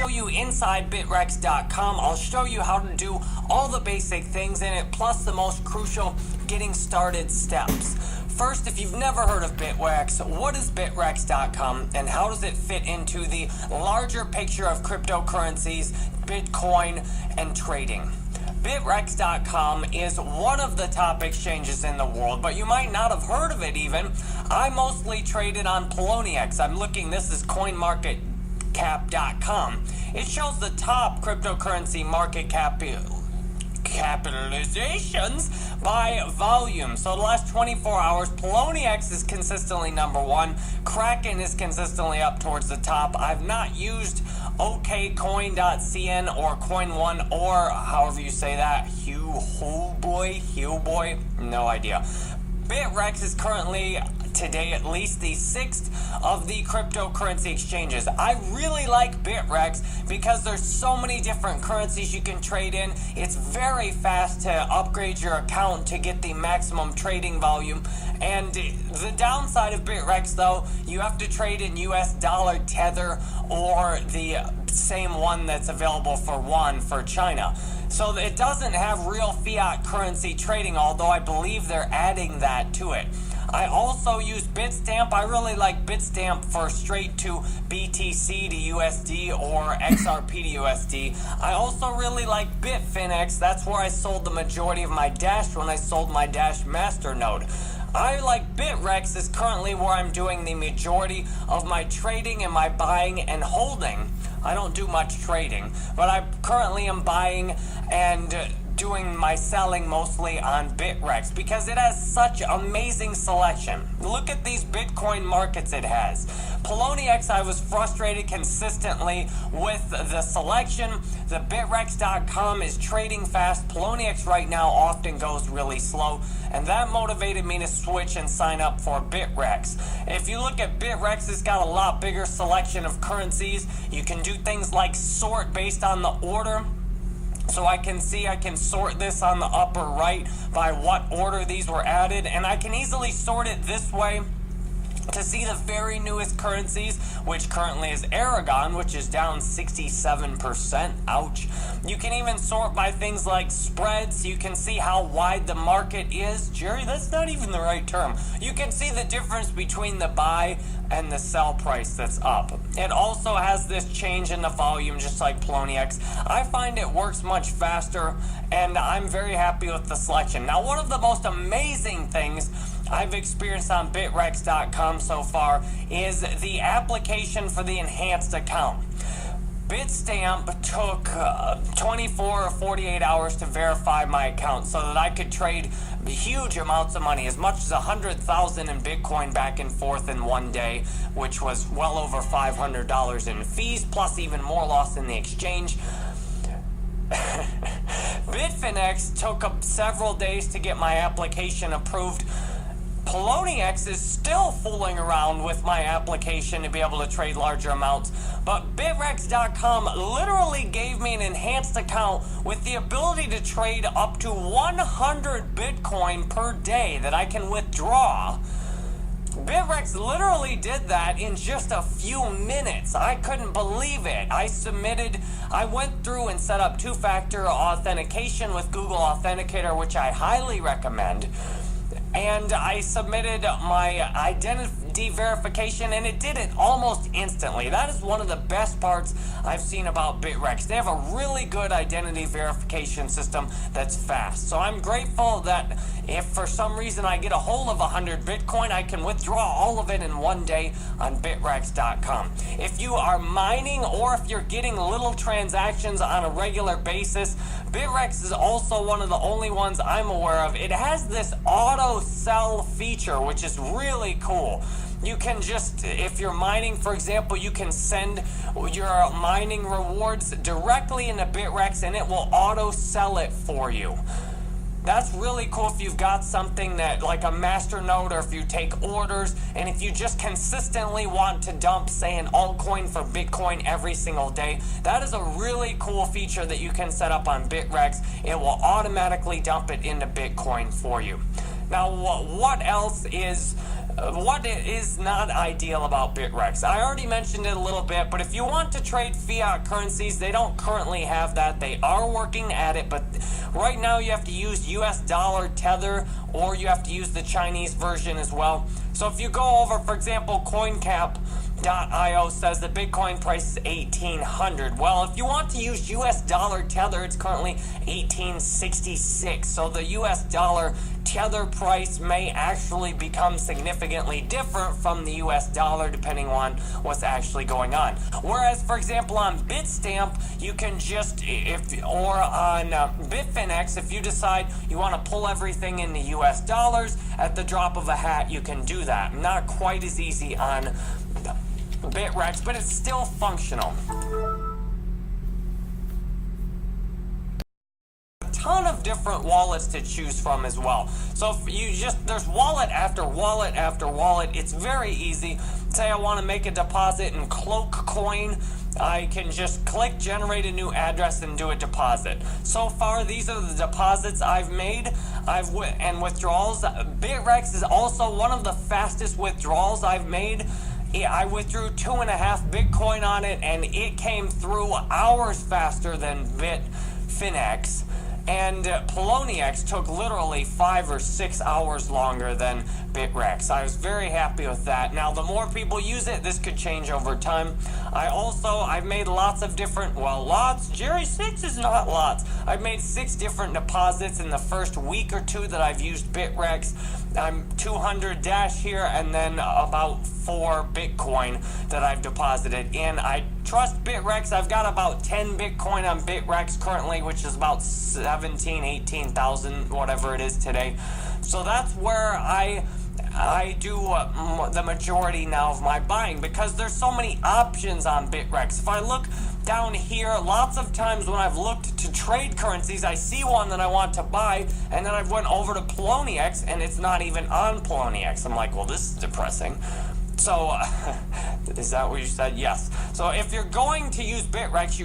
show you inside Bitrex.com. I'll show you how to do all the basic things in it, plus the most crucial getting started steps. First, if you've never heard of Bitrex, what is Bitrex.com and how does it fit into the larger picture of cryptocurrencies, Bitcoin, and trading? Bitrex.com is one of the top exchanges in the world, but you might not have heard of it even. I mostly traded on Poloniex. I'm looking, this is CoinMarketCap.com. It shows the top cryptocurrency market capitalizations by volume. So the last 24 hours, Poloniex is consistently number one. Kraken is consistently up towards the top. I've not used OKCoin.cn or Coin1 or however you say that. Huobi, no idea. Bitrex is currently today at least the 6th of the cryptocurrency exchanges. I really like Bitrex because there's so many different currencies you can trade in. It's very fast to upgrade your account to get the maximum trading volume. And the downside of Bitrex, though, you have to trade in US dollar Tether or the same one that's available for Yuan for China. So it doesn't have real fiat currency trading, although I believe they're adding that to it. I also use Bitstamp. I really like Bitstamp for straight to BTC to USD or XRP to USD. I also really like Bitfinex. That's where I sold the majority of my Dash when I sold my Dash Masternode. I like Bitrex is currently where I'm doing the majority of my trading and my buying and holding. I don't do much trading, but I currently am buying and doing my selling mostly on Bitrex because it has such amazing selection. Look at these Bitcoin markets it has. Poloniex, I was frustrated consistently with the selection. The Bitrex.com is trading fast. Poloniex right now often goes really slow, and that motivated me to switch and sign up for Bitrex. If you look at Bitrex, it's got a lot bigger selection of currencies. You can do things like sort based on the order. So I can sort this on the upper right by what order these were added, and I can easily sort it this way to see the very newest currencies, which currently is Aragon, which is down 67%. Ouch. You can even sort by things like spreads. You can see how wide the market is. Jerry, that's not even the right term. You can see the difference between the buy and the sell price that's up. It also has this change in the volume, just like Poloniex. I find it works much faster, and I'm very happy with the selection. Now, one of the most amazing things I've experienced on Bitrex.com so far is the application for the enhanced account. Bitstamp took 24 or 48 hours to verify my account so that I could trade huge amounts of money, as much as 100,000 in Bitcoin back and forth in one day, which was well over $500 in fees, plus even more loss in the exchange. Bitfinex took several days to get my application approved. Poloniex is still fooling around with my application to be able to trade larger amounts, but Bitrex.com literally gave me an enhanced account with the ability to trade up to 100 Bitcoin per day that I can withdraw. Bitrex literally did that in just a few minutes. I couldn't believe it. I went through and set up two-factor authentication with Google Authenticator, which I highly recommend. And I submitted my identity verification, and it did it almost instantly. That is one of the best parts I've seen about Bitrex. They have a really good identity verification system that's fast. So I'm grateful that if for some reason I get a hold of 100 Bitcoin, I can withdraw all of it in one day on Bitrex.com. If you are mining or if you're getting little transactions on a regular basis, Bitrex is also one of the only ones I'm aware of. It has this auto sell feature, which is really cool. You can just, if you're mining, for example, you can send your mining rewards directly into Bitrex and it will auto sell it for you. That's really cool if you've got something that like a Masternode, or if you take orders, and if you just consistently want to dump, say, an altcoin for Bitcoin every single day. That is a really cool feature that you can set up on Bitrex. It will automatically dump it into Bitcoin for you. Now, what else is what is not ideal about Bittrex? I already mentioned it a little bit, but if you want to trade fiat currencies, they don't currently have that. They are working at it, but right now you have to use US dollar Tether, or you have to use the Chinese version as well. So if you go over, for example, CoinCap.io says the Bitcoin price is 1,800. Well, if you want to use US dollar Tether, it's currently 1,866. So the US dollar Tether price may actually become significantly different from the US dollar depending on what's actually going on. Whereas, for example, on Bitstamp, you can just, or on Bitfinex, if you decide you want to pull everything into US dollars, at the drop of a hat, you can do that. Not quite as easy on Bittrex, but it's still functional. Ton of different wallets to choose from as well. So if you there's wallet after wallet after wallet. It's very easy. Say I want to make a deposit in Cloak Coin, I can just click generate a new address and do a deposit. So far, these are the deposits I've made. And withdrawals. Bittrex is also one of the fastest withdrawals I've made. I withdrew 2.5 Bitcoin on it, and it came through hours faster than Bitfinex. And Poloniex took literally 5 or 6 hours longer than Bittrex. I was very happy with that. Now, the more people use it, this could change over time. I've made lots of different, Jerry, 6 is not lots. I've made 6 different deposits in the first week or two that I've used Bittrex. I'm 200 Dash here, and then about 4 Bitcoin that I've deposited in. I trust Bittrex. I've got about 10 Bitcoin on Bittrex currently, which is about 18,000, whatever it is today. So that's where I do the majority now of my buying, because there's so many options on Bittrex. If I look down here, lots of times when I've looked to trade currencies, I see one that I want to buy, and then I've went over to Poloniex, and it's not even on Poloniex. I'm like, well, this is depressing. So, is that what you said? Yes. So if you're going to use Bittrex,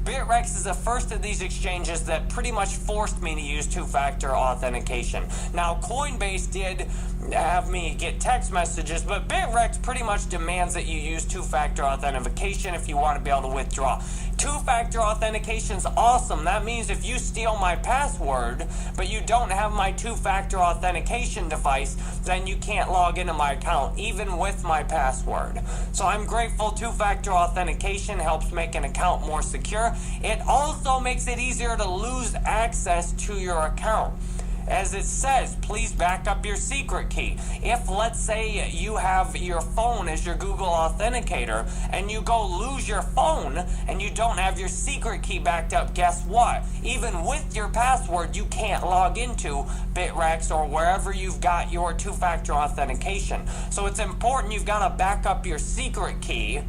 Bittrex is the first of these exchanges that pretty much forced me to use two-factor authentication. Now, Coinbase did have me get text messages, but Bittrex pretty much demands that you use two-factor authentication if you want to be able to withdraw. Two-factor authentication is awesome. That means if you steal my password, but you don't have my two-factor authentication device, then you can't log into my account, even with my password. So I'm grateful two-factor authentication helps make an account more secure. It also makes it easier to lose access to your account. As it says, please back up your secret key. If, let's say, you have your phone as your Google Authenticator and you go lose your phone and you don't have your secret key backed up, guess what? Even with your password, you can't log into Bittrex or wherever you've got your two-factor authentication. So it's important you've got to back up your secret key.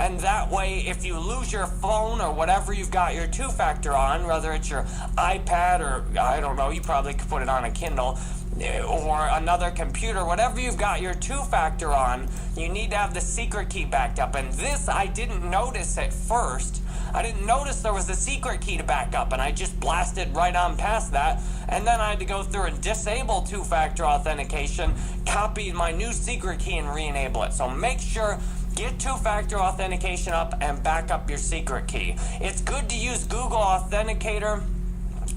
And that way, if you lose your phone or whatever you've got your two-factor on, whether it's your iPad or, I don't know, you probably could put it on a Kindle or another computer, whatever you've got your two-factor on, you need to have the secret key backed up. And this, I didn't notice at first. I didn't notice there was a secret key to back up, and I just blasted right on past that. And then I had to go through and disable two-factor authentication, copy my new secret key, and re-enable it. So make sure get two-factor authentication up and back up your secret key. It's good to use Google Authenticator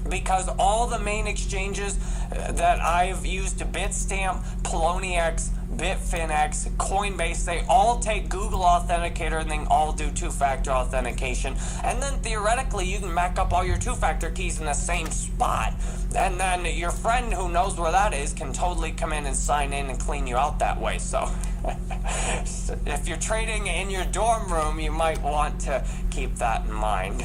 because all the main exchanges that I've used, Bitstamp, Poloniex, Bitfinex, Coinbase, they all take Google Authenticator and they all do two-factor authentication. And then theoretically, you can back up all your two-factor keys in the same spot. And then your friend who knows where that is can totally come in and sign in and clean you out that way. So if you're trading in your dorm room, you might want to keep that in mind.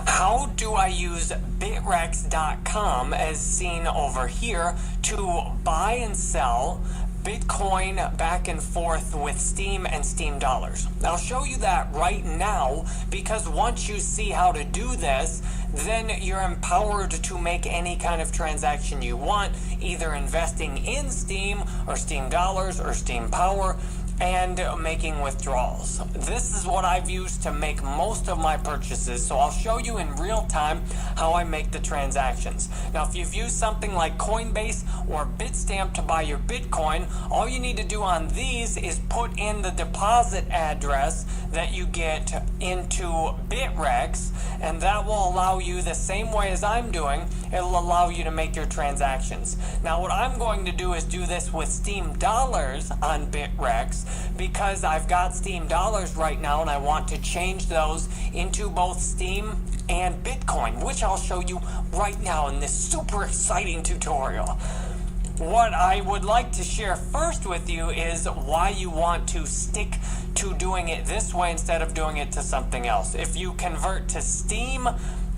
How do I use Bittrex.com, as seen over here, to buy and sell Bitcoin back and forth with Steem and Steem dollars? I'll show you that right now, because once you see how to do this, then you're empowered to make any kind of transaction you want, either investing in Steem or Steem dollars or Steem Power. and making withdrawals. This is what I've used to make most of my purchases, so I'll show you in real time how I make the transactions. Now, if you've used something like Coinbase or Bitstamp to buy your Bitcoin, all you need to do on these is put in the deposit address that you get into Bittrex, and that will allow you, the same way as I'm doing, it'll allow you to make your transactions. Now, what I'm going to do is do this with Steem dollars on Bittrex, because I've got Steem dollars right now and I want to change those into both Steem and Bitcoin, which I'll show you right now in this super exciting tutorial. What I would like to share first with you is why you want to stick to doing it this way instead of doing it to something else. If you convert to Steem,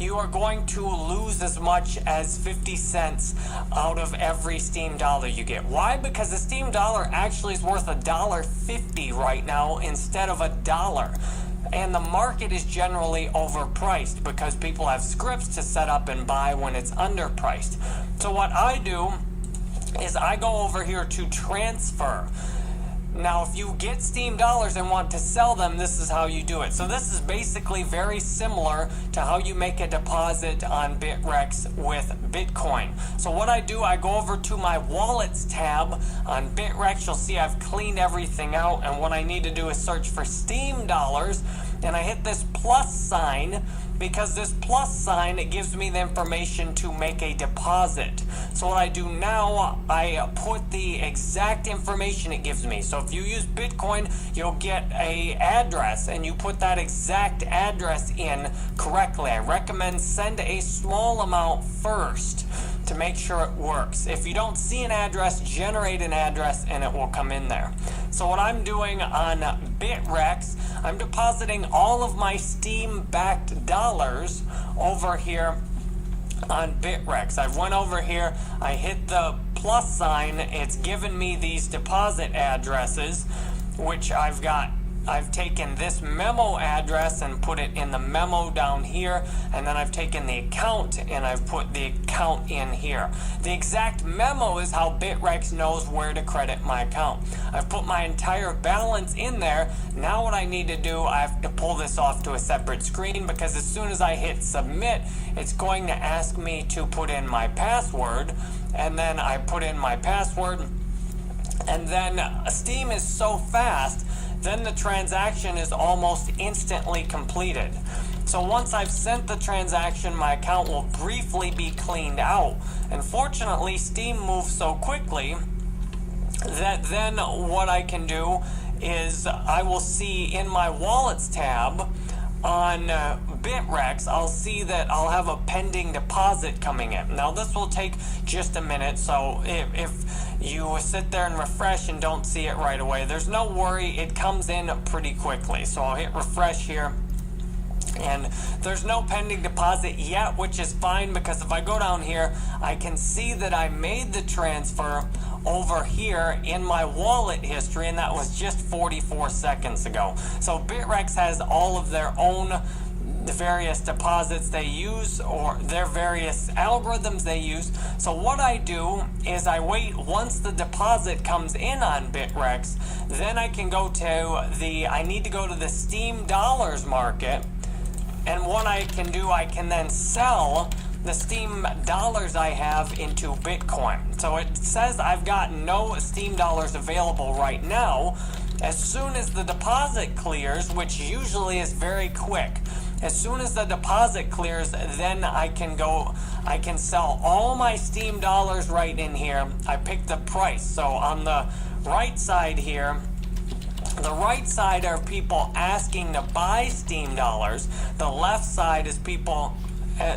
you are going to lose as much as 50 cents out of every Steem dollar you get. Why? Because the Steem dollar actually is worth $1.50 right now instead of $1. And the market is generally overpriced because people have scripts to set up and buy when it's underpriced. So what I do is I go over here to transfer. Now, if you get Steem dollars and want to sell them, this is how you do it. So this is basically very similar to how you make a deposit on Bittrex with Bitcoin. So what I do, I go over to my wallets tab on Bittrex. You'll see I've cleaned everything out, and what I need to do is search for Steem dollars, and I hit this plus sign, because this plus sign, it gives me the information to make a deposit. So what I do now, I put the exact information it gives me. So if you use Bitcoin, you'll get a address, and you put that exact address in correctly. I recommend send a small amount first to make sure it works. If you don't see an address, generate an address and it will come in there. So what I'm doing on Bittrex, I'm depositing all of my Steem-backed dollars over here on Bittrex. I went over here, I hit the plus sign, it's given me these deposit addresses, which I've taken this memo address and put it in the memo down here, and then I've taken the account and I've put the account in here. The exact memo is how Bittrex knows where to credit my account. I've put my entire balance in there. Now what I need to do, I have to pull this off to a separate screen, because as soon as I hit submit, it's going to ask me to put in my password, and then I put in my password, and then Steem is so fast, then the transaction is almost instantly completed. So once I've sent the transaction, my account will briefly be cleaned out. And fortunately, Steem moves so quickly that then what I can do is I will see in my wallets tab on Bittrex, I'll see that I'll have a pending deposit coming in. Now this will take just a minute, so if you sit there and refresh and don't see it right away, there's no worry, it comes in pretty quickly. So I'll hit refresh here, and there's no pending deposit yet, which is fine, because if I go down here, I can see that I made the transfer over here in my wallet history, and that was just 44 seconds ago. So Bittrex has all of their own various deposits they use, or their various algorithms they use. So what I do is I wait once the deposit comes in on Bittrex, then I can go to I need to go to the Steem dollars market, and what I can do, I can then sell the Steem dollars I have into Bitcoin. So it says I've got no Steem dollars available right now. As soon as the deposit clears, which usually is very quick, as soon as the deposit clears, then I can sell all my Steem dollars right in here. I pick the price. So on the right side here, the right side are people asking to buy Steem dollars. The left side is people,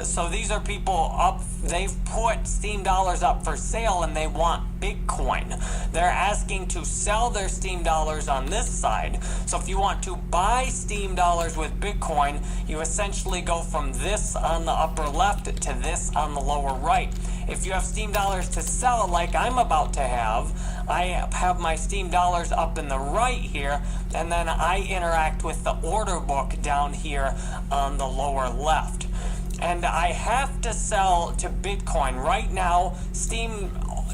so these are people up, they've put Steem dollars up for sale and they want Bitcoin. They're asking to sell their Steem dollars on this side. So if you want to buy Steem dollars with Bitcoin, you essentially go from this on the upper left to this on the lower right. If you have Steem dollars to sell, like I'm about to have, I have my Steem dollars up in the right here, and then I interact with the order book down here on the lower left. And I have to sell to Bitcoin. Right now, Steem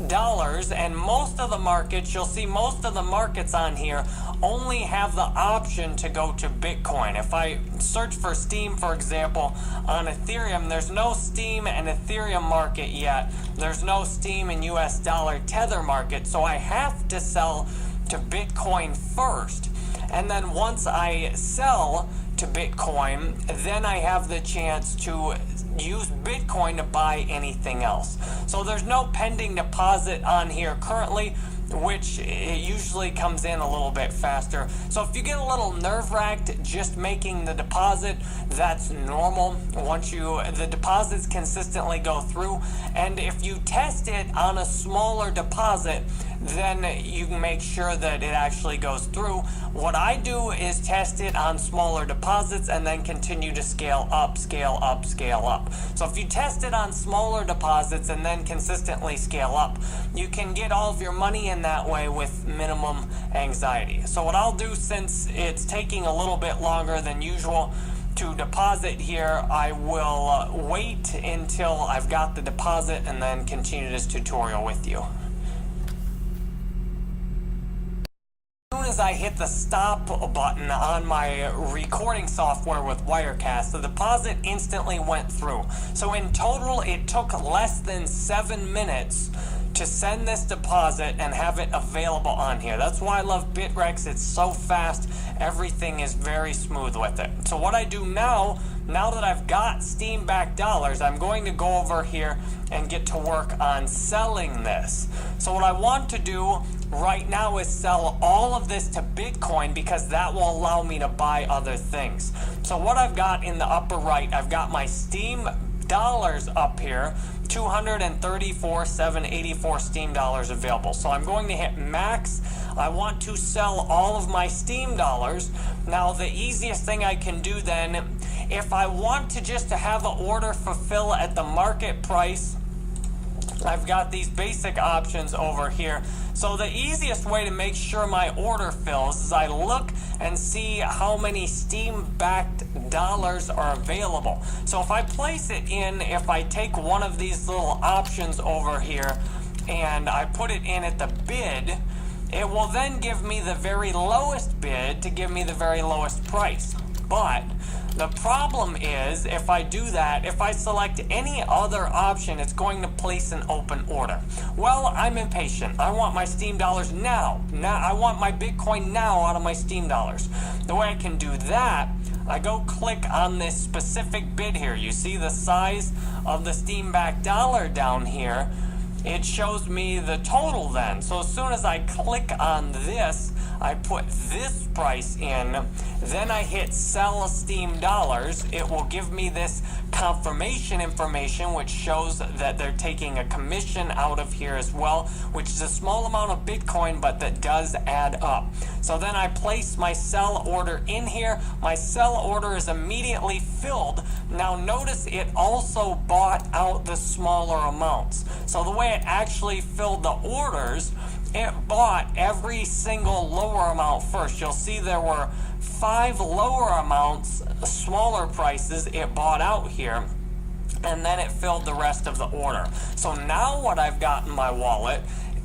dollars, and most of the markets, you'll see most of the markets on here only have the option to go to Bitcoin. If I search for Steem, for example, on Ethereum, there's no Steem and Ethereum market yet. There's no Steem and US dollar Tether market, so I have to sell to Bitcoin first. And then once I sell to Bitcoin, then I have the chance to use Bitcoin to buy anything else. So there's no pending deposit on here currently, which it usually comes in a little bit faster. So if you get a little nerve-wracked just making the deposit, that's normal. Once the deposits consistently go through, and if you test it on a smaller deposit, then you can make sure that it actually goes through. What I do is test it on smaller deposits and then continue to scale up, scale up, scale up. So if you test it on smaller deposits and then consistently scale up, you can get all of your money in that way with minimum anxiety. So what I'll do, since it's taking a little bit longer than usual to deposit here, I will wait until I've got the deposit and then continue this tutorial with you. As soon as I hit the stop button on my recording software with Wirecast, the deposit instantly went through. So in total, it took less than 7 minutes to send this deposit and have it available on here. That's why I love Bittrex. It's so fast. Everything is very smooth with it. So what I do now that I've got Steem-backed dollars, I'm going to go over here and get to work on selling this. So what I want to do right now is sell all of this to Bitcoin, because that will allow me to buy other things. So what I've got in the upper right, I've got my Steem dollars up here, 234,784 Steem dollars available. So I'm going to hit max. I want to sell all of my Steem dollars. Now the easiest thing I can do then, if I want to just to have an order fulfill at the market price, I've got these basic options over here. So the easiest way to make sure my order fills is I look and see how many Steem-backed dollars are available. So if I place it in, if I take one of these little options over here and I put it in at the bid, it will then give me the very lowest bid to give me the very lowest price. But the problem is, if I do that, if I select any other option, it's going to place an open order. Well, I'm impatient. I want my Steem dollars now. I want my Bitcoin now out of my Steem dollars. The way I can do that, I go click on this specific bid here. You see the size of the Steem-backed dollar down here. It shows me the total then. So as soon as I click on this, I put this price in, then I hit sell Steem dollars. It will give me this confirmation information, which shows that they're taking a commission out of here as well, which is a small amount of Bitcoin, but that does add up. So then I place my sell order in here. My sell order is immediately filled. Now notice it also bought out the smaller amounts. So the way it actually filled the orders, it bought every single lower amount first. You'll see there were 5 lower amounts, smaller prices it bought out here, and then it filled the rest of the order. So now what I've got in my wallet,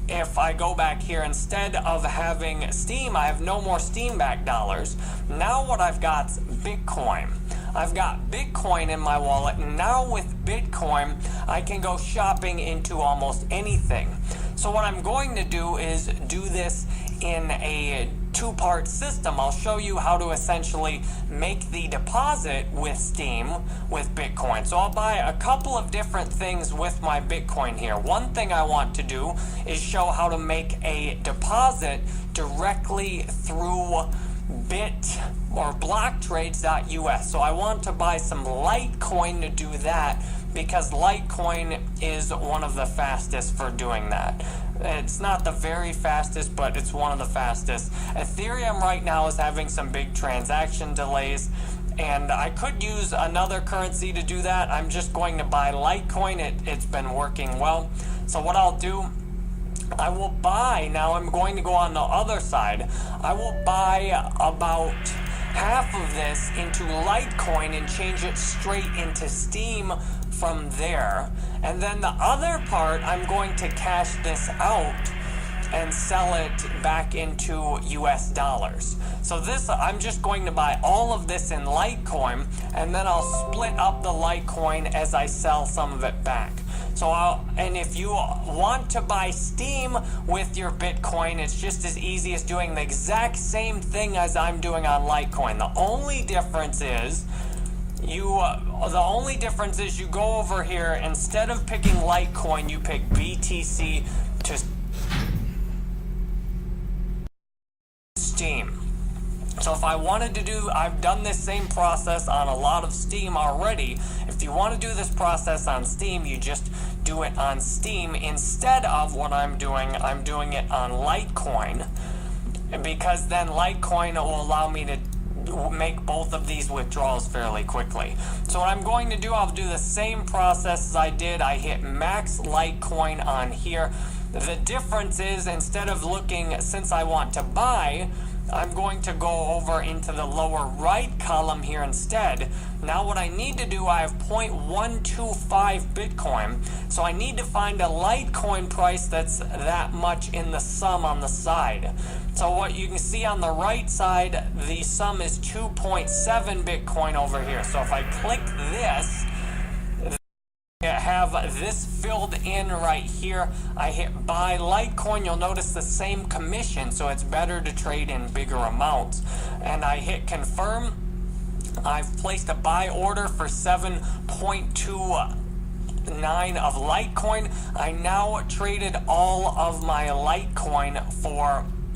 if I go back here, instead of having Steem, I have no more Steem-backed dollars. Now what I've got is Bitcoin. I've got Bitcoin in my wallet, and now with Bitcoin, I can go shopping into almost anything. So what I'm going to do is do this in a 2-part system. I'll show you how to essentially make the deposit with Steem with Bitcoin. So I'll buy a couple of different things with my Bitcoin here. One thing I want to do is show how to make a deposit directly through Bit or blocktrades.us. So I want to buy some Litecoin to do that, because Litecoin is one of the fastest for doing that. It's not the very fastest, but it's one of the fastest. Ethereum right now is having some big transaction delays, and I could use another currency to do that. I'm just going to buy Litecoin. It's been working well. So what I'll do, I will buy, now I'm going to go on the other side, I will buy about half of this into Litecoin and change it straight into Steem from there. And then the other part, I'm going to cash this out and sell it back into US dollars. So this, I'm just going to buy all of this in Litecoin, and then I'll split up the Litecoin as I sell some of it back. So and if you want to buy Steem with your Bitcoin, it's just as easy as doing the exact same thing as I'm doing on Litecoin. The only difference is you go over here, instead of picking Litecoin, you pick BTC to Steem. So if I wanted to do, I've done this same process on a lot of Steem already. If you want to do this process on Steem, you just do it on Steem instead of what I'm doing it on Litecoin, because then Litecoin will allow me to make both of these withdrawals fairly quickly. So what I'm going to do, I'll do the same process as I did. I hit max Litecoin on here. The difference is, instead of looking, since I want to buy, I'm going to go over into the lower right column here instead. Now what I need to do, I have 0.125 Bitcoin, so I need to find a Litecoin price that's that much in the sum on the side. So what you can see on the right side, the sum is 2.7 Bitcoin over here. So if I click this, have this filled in right here. I hit buy Litecoin. You'll notice the same commission, so it's better to trade in bigger amounts. And I hit confirm. I've placed a buy order for 7.29 of Litecoin. I now traded all of my Litecoin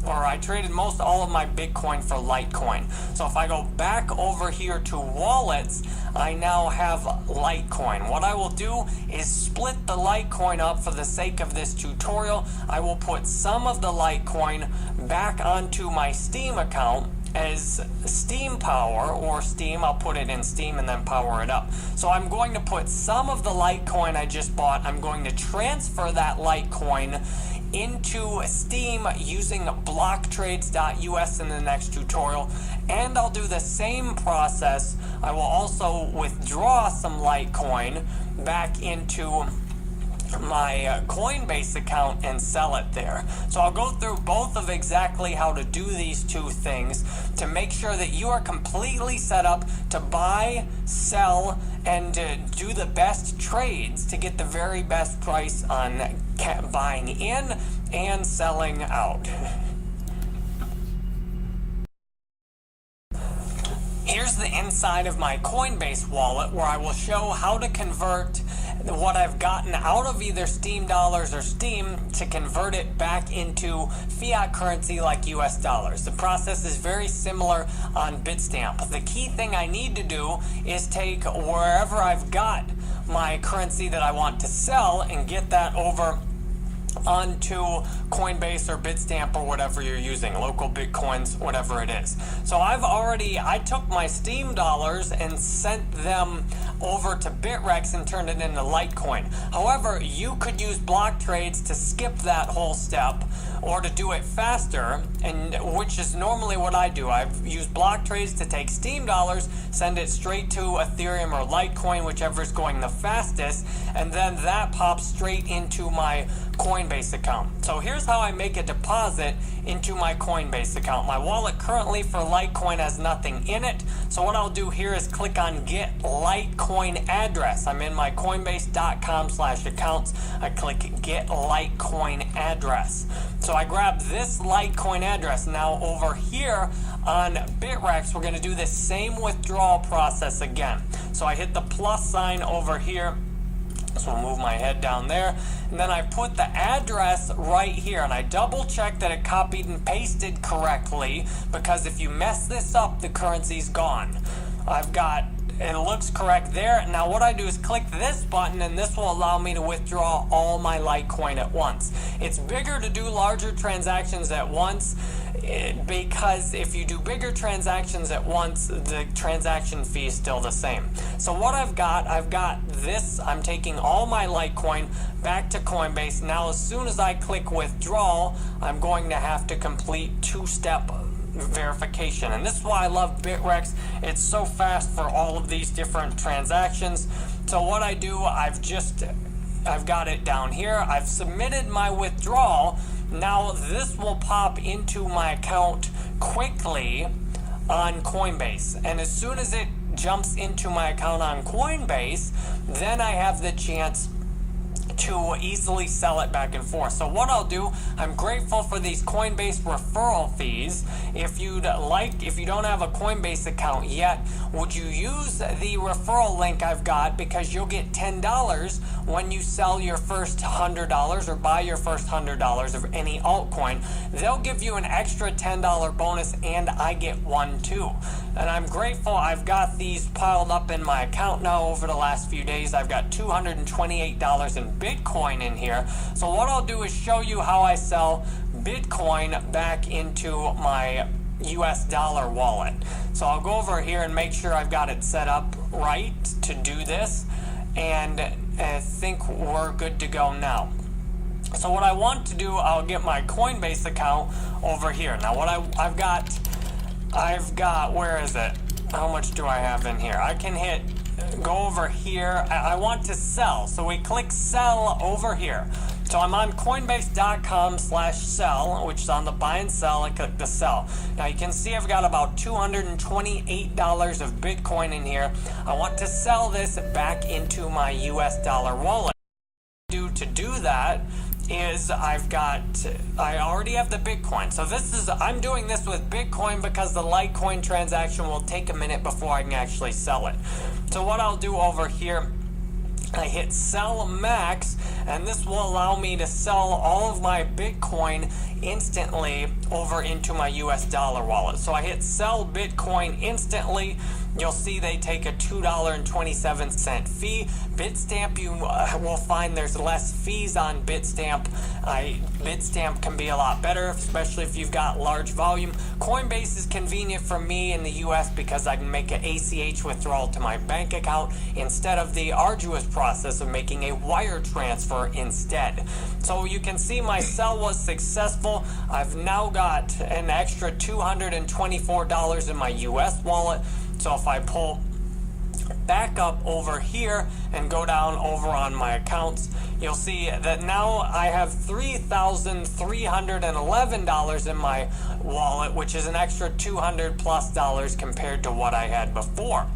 I traded most all of my Bitcoin for Litecoin. So if I go back over here to wallets, I now have Litecoin. What I will do is split the Litecoin up for the sake of this tutorial. I will put some of the Litecoin back onto my Steem account as Steem Power, or Steem. I'll put it in Steem and then power it up. So I'm going to put some of the Litecoin I just bought, I'm going to transfer that Litecoin into Steem using blocktrades.us in the next tutorial, and I'll do the same process. I will also withdraw some Litecoin back into my Coinbase account and sell it there. So I'll go through both of exactly how to do these two things to make sure that you are completely set up to buy, sell, and do the best trades to get the very best price on buying in and selling out. Here's the inside of my Coinbase wallet, where I will show how to convert what I've gotten out of either Steem dollars or Steem to convert it back into fiat currency like US dollars. The process is very similar on Bitstamp. The key thing I need to do is take wherever I've got my currency that I want to sell and get that over onto Coinbase or Bitstamp or whatever you're using, local Bitcoins, whatever it is. So I took my Steem dollars and sent them over to Bittrex and turned it into Litecoin. However, you could use block trades to skip that whole step or to do it faster, and which is normally what I do. I've used block trades to take Steem dollars, send it straight to Ethereum or Litecoin, whichever is going the fastest, and then that pops straight into my Coinbase account. So here's how I make a deposit into my Coinbase account. My wallet currently for Litecoin has nothing in it, so what I'll do here is click on Get Litecoin Address. I'm in my Coinbase.com/accounts. I click Get Litecoin Address. So I grab this Litecoin address. Now over here on Bittrex, we're going to do the same withdrawal process again. So I hit the plus sign over here. So I'll move my head down there, and then I put the address right here, and I double check that it copied and pasted correctly, because if you mess this up, the currency's gone. It looks correct there. Now what I do is click this button, and this will allow me to withdraw all my Litecoin at once. It's bigger to do larger transactions at once, because if you do bigger transactions at once, the transaction fee is still the same. So what I've got this, I'm taking all my Litecoin back to Coinbase. Now as soon as I click withdrawal, I'm going to have to complete two-step verification, and this is why I love Bittrex. It's so fast for all of these different transactions. So what I do, I've got it down here. I've submitted my withdrawal. Now this will pop into my account quickly on Coinbase. And as soon as it jumps into my account on Coinbase, then I have the chance to easily sell it back and forth. So what I'll do, I'm grateful for these Coinbase referral fees. If you don't have a Coinbase account yet, would you use the referral link I've got, because you'll get $10 when you sell your first $100 or buy your first $100 of any altcoin. They'll give you an extra $10 bonus, and I get one too. And I'm grateful I've got these piled up in my account now over the last few days. I've got $228 in Bitcoin in here. So what I'll do is show you how I sell Bitcoin back into my US dollar wallet. So I'll go over here and make sure I've got it set up right to do this, and I think we're good to go now. So what I want to do, I'll get my Coinbase account over here. Now what I've got, where is it? How much do I have in here? I can go over here. I want to sell. So we click sell over here. So I'm on coinbase.com/sell, which is on the buy and sell. I click the sell. Now you can see I've got about $228 of Bitcoin in here. I want to sell this back into my US dollar wallet. To do that is I already have the Bitcoin. So I'm doing this with Bitcoin because the Litecoin transaction will take a minute before I can actually sell it. So what I'll do over here, I hit sell max, and this will allow me to sell all of my Bitcoin instantly over into my US dollar wallet. So I hit sell Bitcoin instantly. You'll see they take a $2.27 fee. Bitstamp, you will find there's less fees on Bitstamp. Bitstamp can be a lot better, especially if you've got large volume. Coinbase is convenient for me in the US because I can make an ACH withdrawal to my bank account instead of the arduous process of making a wire transfer instead. So you can see my sell was successful. I've now got an extra $224 in my US wallet. So if I pull back up over here and go down over on my accounts, you'll see that now I have $3,311 in my wallet, which is an extra $200+ compared to what I had before.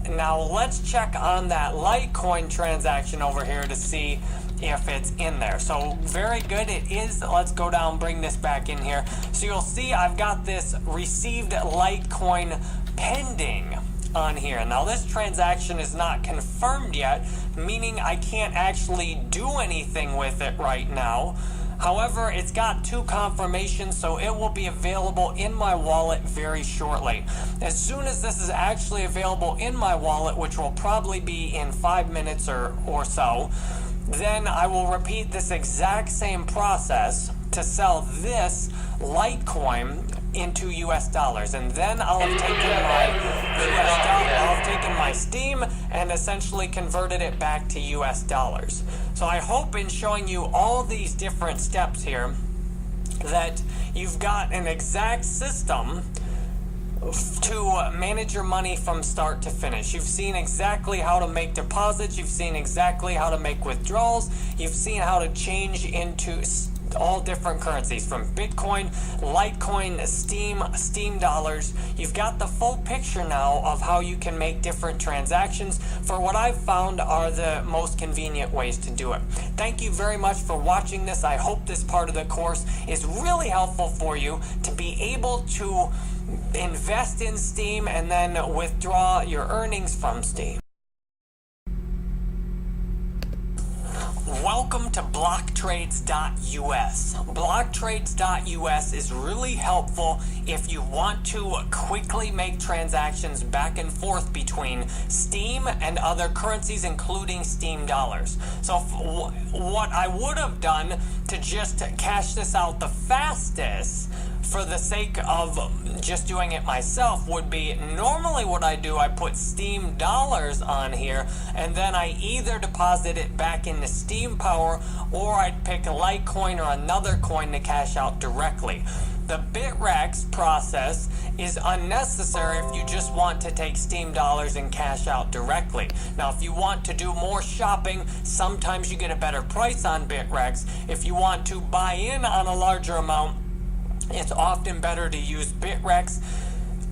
Now let's check on that Litecoin transaction over here to see if it's in there. So very good, it is. Let's go down, bring this back in here. So you'll see I've got this received Litecoin pending on here. Now this transaction is not confirmed yet, meaning I can't actually do anything with it right now. However, it's got 2 confirmations, so it will be available in my wallet very shortly. As soon as this is actually available in my wallet, which will probably be in 5 minutes or so, then I will repeat this exact same process to sell this Litecoin into US dollars, and then I'll have taken my US dollar, I'll have taken my Steem and essentially converted it back to US dollars. So I hope in showing you all these different steps here that you've got an exact system to manage your money from start to finish. You've seen exactly how to make deposits, you've seen exactly how to make withdrawals, you've seen how to change into all different currencies from Bitcoin, Litecoin, Steem dollars. You've got the full picture now of how you can make different transactions for what I've found are the most convenient ways to do it. Thank you very much for watching this. I hope this part of the course is really helpful for you to be able to invest in Steem and then withdraw your earnings from Steem. Welcome to blocktrades.us. Blocktrades.us is really helpful if you want to quickly make transactions back and forth between Steem and other currencies, including Steem dollars. So what I would have done to just cash this out the fastest, for the sake of just doing it myself, would be normally what I do, I put Steem dollars on here and then I either deposit it back into Steem Power or I'd pick Litecoin or another coin to cash out directly. The Bittrex process is unnecessary if you just want to take Steam dollars and cash out directly. Now, if you want to do more shopping, sometimes you get a better price on Bittrex. If you want to buy in on a larger amount, it's often better to use Bittrex.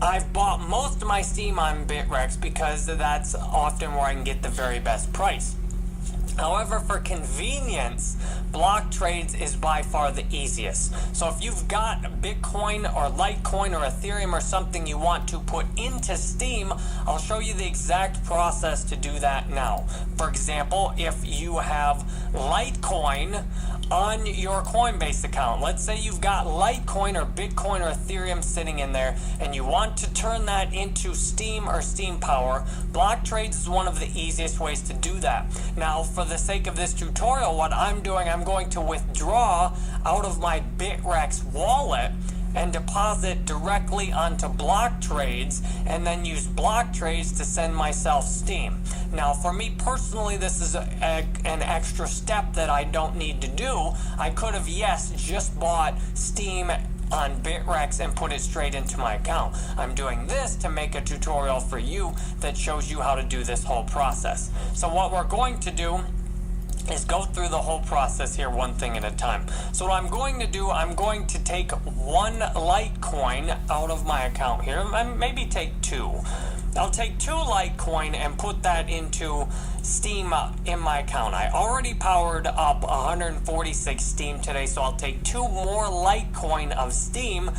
I've bought most of my Steam on Bittrex because that's often where I can get the very best price. However, for convenience, block trades is by far the easiest. So if you've got Bitcoin or Litecoin or Ethereum or something you want to put into Steam, I'll show you the exact process to do that now. For example, if you have Litecoin on your Coinbase account, let's say you've got Litecoin or Bitcoin or Ethereum sitting in there and you want to turn that into Steam or Steam Power, block trades is one of the easiest ways to do that. Now, for the sake of this tutorial, what I'm doing, I'm going to withdraw out of my Bittrex wallet and deposit directly onto block trades, and then use block trades to send myself Steam. Now, for me personally, this is an extra step that I don't need to do. I could have, yes, just bought Steam on Bittrex and put it straight into my account. I'm doing this to make a tutorial for you that shows you how to do this whole process. So what we're going to do is go through the whole process here one thing at a time. So what I'm going to do, I'm going to take one Litecoin out of my account here, maybe take two. I'll take two Litecoin and put that into Steam in my account. I already powered up 146 Steam today, so I'll take two more Litecoin of Steam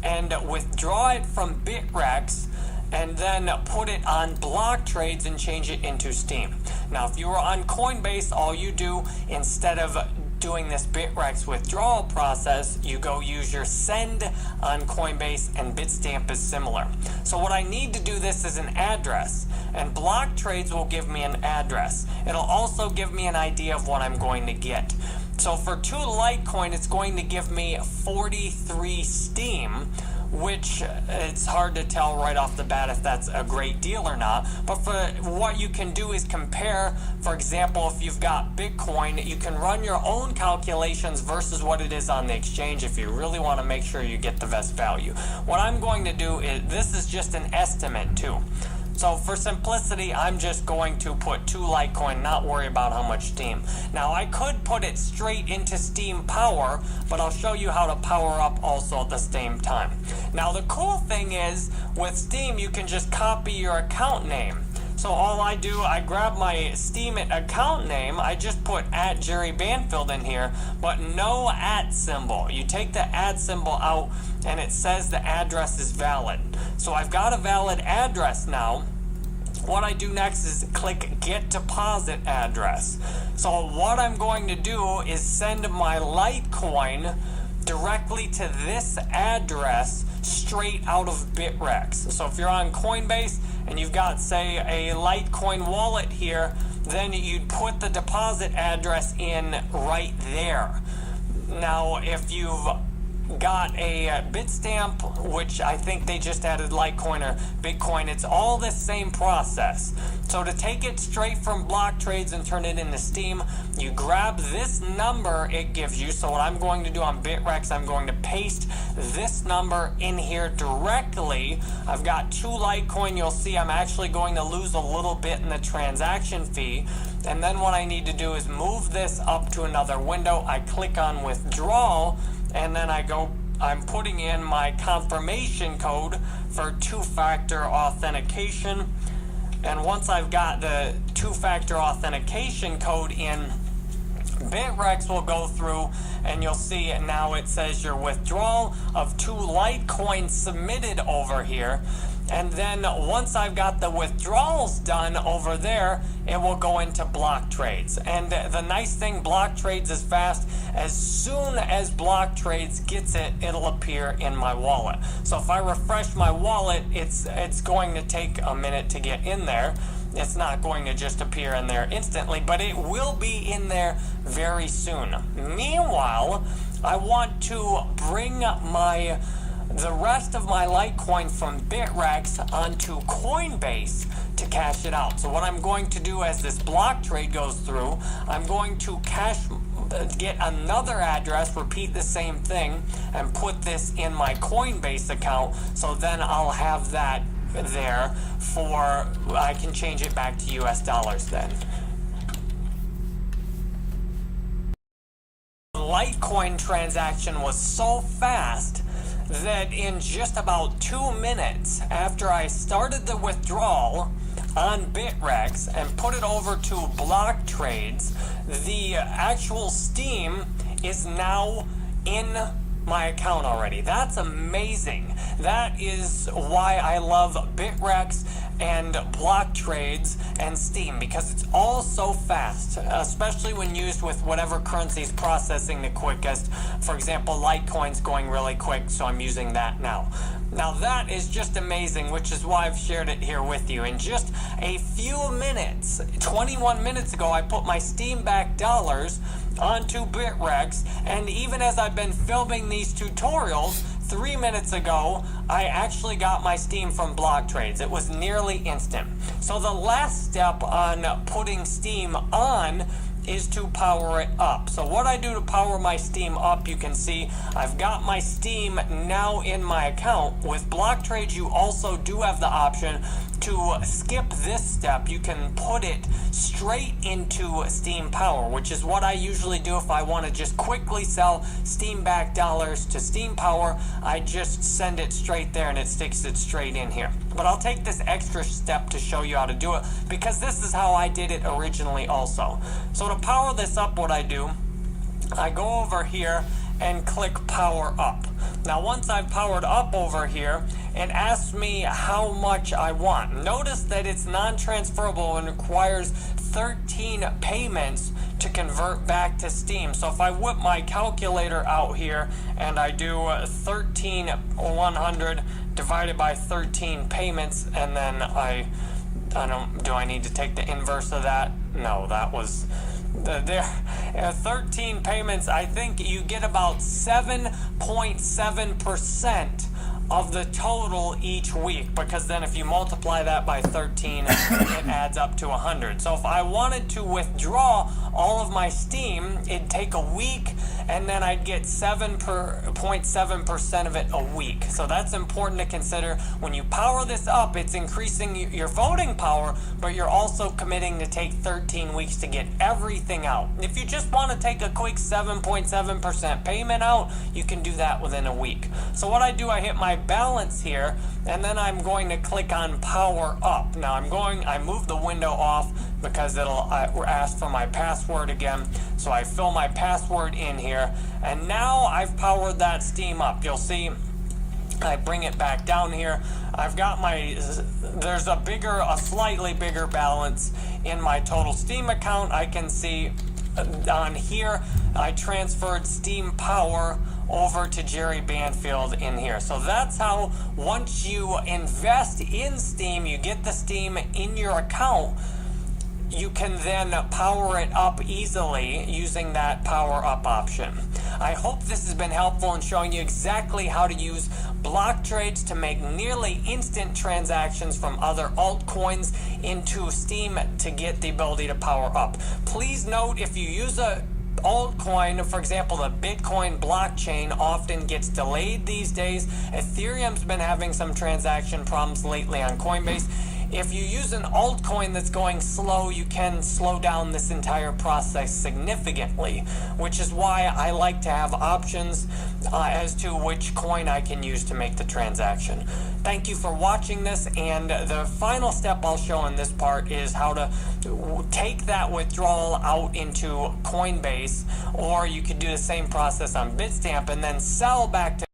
and withdraw it from Bittrex and then put it on block trades and change it into Steam. Now, if you were on Coinbase, all you do, instead of doing this Bittrex withdrawal process, you go use your send on Coinbase, and Bitstamp is similar. So what I need to do this is an address, and block trades will give me an address. It'll also give me an idea of what I'm going to get. So for two Litecoin, it's going to give me 43 Steam, which it's hard to tell right off the bat if that's a great deal or not. But for what you can do is compare. For example, if you've got Bitcoin, you can run your own calculations versus what it is on the exchange if you really want to make sure you get the best value. What I'm going to do is, this is just an estimate too. So for simplicity, I'm just going to put two Litecoin, not worry about how much Steam. Now, I could put it straight into Steam Power, but I'll show you how to power up also at the same time. Now, the cool thing is, with Steam, you can just copy your account name. So all I do, I grab my Steam account name, I just put @JerryBanfield in here, but no @ symbol. You take the @ symbol out and it says the address is valid. So I've got a valid address now. What I do next is click Get Deposit Address. So what I'm going to do is send my Litecoin directly to this address straight out of Bittrex. So if you're on Coinbase and you've got, say, a Litecoin wallet here, then you'd put the deposit address in right there. Now, if you've got a Bitstamp, which I think they just added Litecoin or Bitcoin, it's all the same process. So to take it straight from block trades and turn it into Steam, you grab this number it gives you. So what I'm going to do on Bittrex, I'm going to paste this number in here directly. I've got two Litecoin. You'll see I'm actually going to lose a little bit in the transaction fee. And then what I need to do is move this up to another window. I click on withdrawal, and then I'm putting in my confirmation code for two-factor authentication. And once I've got the two-factor authentication code in, Bittrex will go through and you'll see now it says your withdrawal of two Litecoin submitted over here. And then once I've got the withdrawals done over there, it will go into block trades. And the nice thing, block trades is fast. As soon as block trades gets it, it'll appear in my wallet. So if I refresh my wallet, it's going to take a minute to get in there. It's not going to just appear in there instantly, but it will be in there very soon. Meanwhile, I want to bring the rest of my Litecoin from Bittrex onto Coinbase to cash it out. So what I'm going to do as this block trade goes through, I'm going to cash get another address, repeat the same thing, and put this in my Coinbase account. So then I'll have that there for, I can change it back to US dollars then. Litecoin transaction was so fast that in just about 2 minutes after I started the withdrawal on Bittrex and put it over to BlockTrades, the actual Steem is now in my account already. That's amazing. That is why I love Bittrex and BlockTrades and Steem, because it's all so fast, especially when used with whatever currency is processing the quickest. For example, Litecoin's going really quick, so I'm using that now. Now that is just amazing, which is why I've shared it here with you. In just a few minutes, 21 minutes ago, I put my Steem backed dollars onto Bittrex, and even as I've been filming these tutorials, 3 minutes ago, I actually got my Steem from BlockTrades. It was nearly instant. So the last step on putting Steem on is to power it up. So what I do to power my Steem up, you can see I've got my Steem now in my account. With BlockTrades, you also do have the option to skip this step. You can put it straight into Steem Power, which is what I usually do if I want to just quickly sell Steem backed dollars to Steem Power. I just send it straight there and it sticks it straight in here. But I'll take this extra step to show you how to do it, because this is how I did it originally also. So to power this up, what I do, I go over here and click power up. Now once I've powered up over here, it asks me how much I want. Notice that it's non-transferable and requires 13 payments to convert back to Steem. So if I whip my calculator out here and I do 100 divided by 13 payments, and then do I need to take the inverse of that? No, that was there. 13 payments, I think you get about 7.7% of the total each week, because then if you multiply that by 13, it adds up to 100. So if I wanted to withdraw all of my Steem, it'd take a week, and then I'd get 7.7% of it a week. So that's important to consider. When you power this up, it's increasing your voting power, but you're also committing to take 13 weeks to get everything out. If you just want to take a quick 7.7% payment out, you can do that within a week. So what I do, I hit my balance here, and then I'm going to click on power up. Now I move the window off because it'll ask for my password again. So I fill my password in here, and now I've powered that Steem up. You'll see I bring it back down here. I've got there's a slightly bigger balance in my total Steem account. I can see on here I transferred Steem Power over to Jerry Banfield in here. So that's how, once you invest in Steem, you get the Steem in your account, you can then power it up easily using that power up option. I hope this has been helpful in showing you exactly how to use BlockTrades to make nearly instant transactions from other altcoins into Steem to get the ability to power up. Please note, if you use a altcoin, for example, the Bitcoin blockchain often gets delayed these days. Ethereum's been having some transaction problems lately on Coinbase. If you use an altcoin that's going slow, you can slow down this entire process significantly, which is why I like to have options as to which coin I can use to make the transaction. Thank you for watching this, and the final step I'll show in this part is how to take that withdrawal out into Coinbase, or you could do the same process on Bitstamp and then sell back to